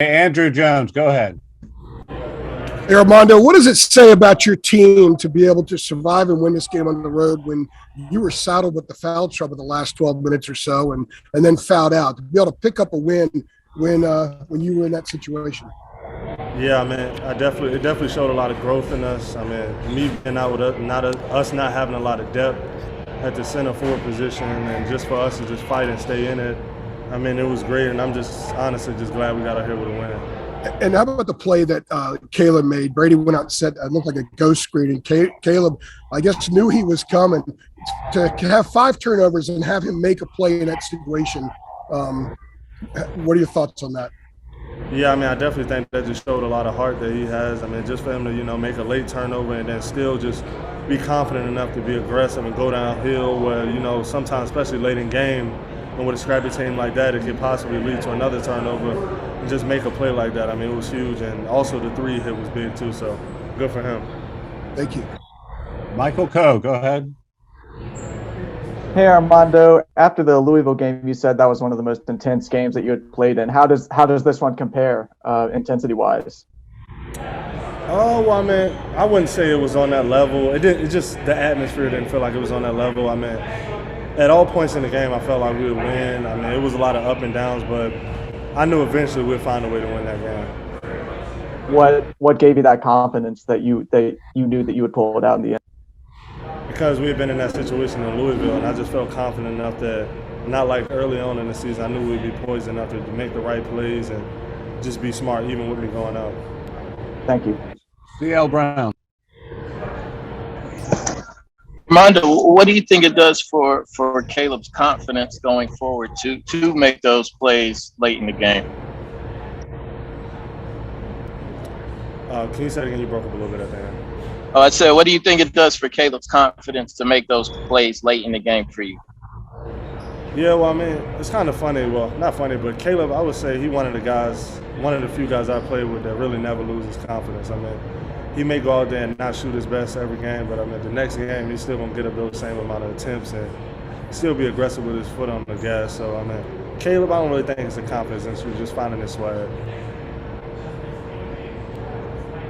Hey, Andrew Jones, go ahead. Hey, Armando, what does it say about your team to be able to survive and win this game on the road when you were saddled with the foul trouble the last 12 minutes or so and then fouled out? To be able to pick up a win when you were in that situation? Yeah, I mean, it definitely showed a lot of growth in us. I mean, me being out with us not having a lot of depth at the center forward position, and just for us to just fight and stay in it. I mean, it was great, and I'm just honestly just glad we got out here with a win. And how about the play that Caleb made? Brady went out and set it looked like a ghost screen, and Caleb, I guess, knew he was coming. To have 5 turnovers and have him make a play in that situation, what are your thoughts on that? Yeah, I mean, I definitely think that just showed a lot of heart that he has. I mean, just for him to, make a late turnover and then still just be confident enough to be aggressive and go downhill where, sometimes, especially late in game, and with a scrappy team like that, it could possibly lead to another turnover and just make a play like that. I mean, it was huge. And also the 3 hit was big too, so good for him. Thank you. Michael Coe, go ahead. Hey Armando, after the Louisville game, you said that was one of the most intense games that you had played in. How does this one compare intensity-wise? Oh, well, I mean, I wouldn't say it was on that level. It just the atmosphere didn't feel like it was on that level. I mean, at all points in the game, I felt like we would win. I mean, it was a lot of up and downs, but I knew eventually we'd find a way to win that game. What gave you that confidence that you knew that you would pull it out in the end? Because we had been in that situation in Louisville, and I just felt confident enough that, not like early on in the season, I knew we'd be poised enough to make the right plays and just be smart, even with me going out. Thank you. CL Brown. Armando, what do you think it does for Caleb's confidence going forward to make those plays late in the game? Can you say it again? You broke up a little bit at the end. Oh, I said, what do you think it does for Caleb's confidence to make those plays late in the game for you? Yeah, well, I mean, it's kind of funny. Well, not funny, but Caleb, I would say one of the few guys I played with that really never loses confidence. I mean, he may go out there and not shoot his best every game, but I mean, the next game, he's still going to get up those same amount of attempts and still be aggressive with his foot on the gas. So, I mean, Caleb, I don't really think it's a confidence issue, just finding his swag.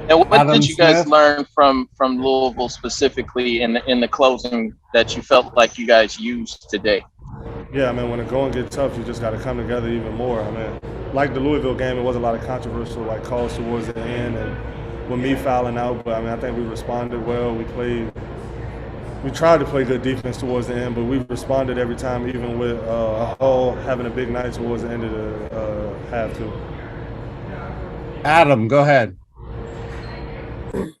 And what did you guys learn from Louisville specifically in the closing that you felt like you guys used today? Yeah, I mean, when the going gets tough, you just got to come together even more. I mean, like the Louisville game, it was a lot of controversial calls towards the end, and with me fouling out. But I mean, I think we responded well. We tried to play good defense towards the end, but we responded every time, even with Hull having a big night towards the end of the half too. Adam, go ahead.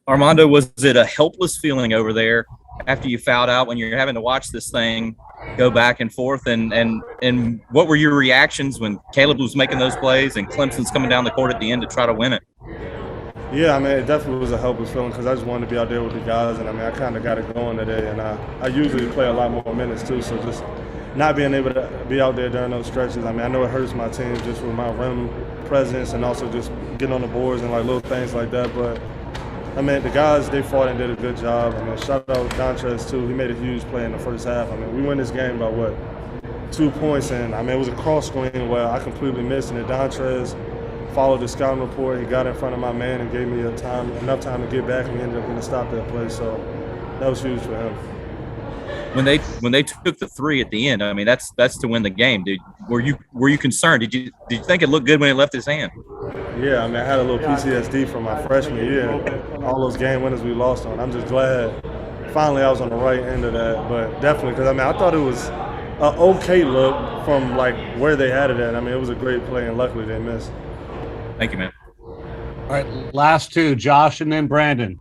Armando, was it a helpless feeling over there after you fouled out when you're having to watch this thing go back and forth? And what were your reactions when Caleb was making those plays and Clemson's coming down the court at the end to try to win it? Yeah, I mean, it definitely was a helpless feeling because I just wanted to be out there with the guys, and I mean, I kind of got it going today, and I usually play a lot more minutes too, so just not being able to be out there during those stretches, I mean, I know it hurts my team just with my rim presence and also just getting on the boards and like little things like that, but I mean, the guys, they fought and did a good job. I mean, shout out Dontrez, too. He made a huge play in the first half. I mean, we win this game by, 2 points. And, I mean, it was a cross screen where I completely missed. And then Dontrez followed the scouting report. He got in front of my man and gave me enough time to get back, and we ended up getting to stop that play. So that was huge for him. When they took the 3 at the end, I mean, that's to win the game, dude. Were you concerned? Did you think it looked good when it left his hand? Yeah, I mean, I had a little PTSD from my freshman year, all those game winners we lost on. I'm just glad finally I was on the right end of that, but definitely, because I mean, I thought it was an okay look from like where they had it at. I mean, it was a great play, and luckily they missed. Thank you, man. All right, last 2, Josh and then Brandon.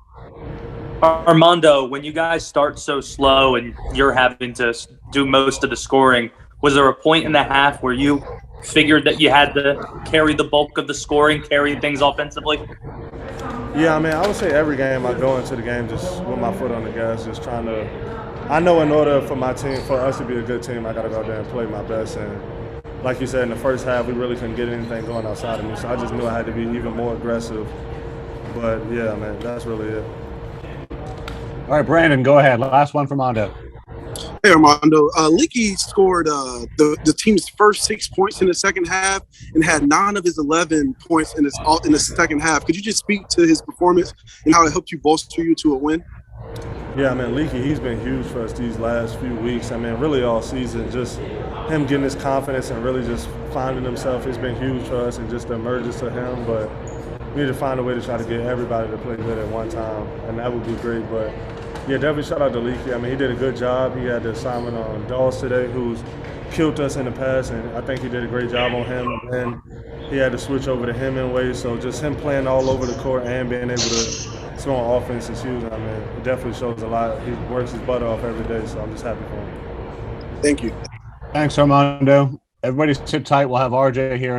Armando, when you guys start so slow and you're having to do most of the scoring, was there a point in the half where you figured that you had to carry the bulk of the scoring, carry things offensively? Yeah, I mean, I would say every game I go into the game just with my foot on the gas, just trying to – I know in order for my team, for us to be a good team, I got to go out there and play my best. And like you said, in the first half, we really couldn't get anything going outside of me, so I just knew I had to be even more aggressive. But, yeah, man, that's really it. All right, Brandon, go ahead. Last one from Armando. Hey, Armando. Leaky scored the team's first 6 points in the second half and had 9 of his 11 points in the second half. Could you just speak to his performance and how it helped you bolster you to a win? Yeah, I mean, Leaky, he's been huge for us these last few weeks. I mean, really all season, just him getting his confidence and really just finding himself has been huge for us, and just the emergence of him. But we need to find a way to try to get everybody to play good at one time, and that would be great. But yeah, definitely shout out to Leaky. I mean, he did a good job. He had the assignment on Dawes today, who's killed us in the past, and I think he did a great job on him. And he had to switch over to him in ways, so just him playing all over the court and being able to score on offense is huge. I mean, it definitely shows a lot. He works his butt off every day, so I'm just happy for him. Thank you. Thanks, Armando. Everybody sit tight. We'll have RJ here in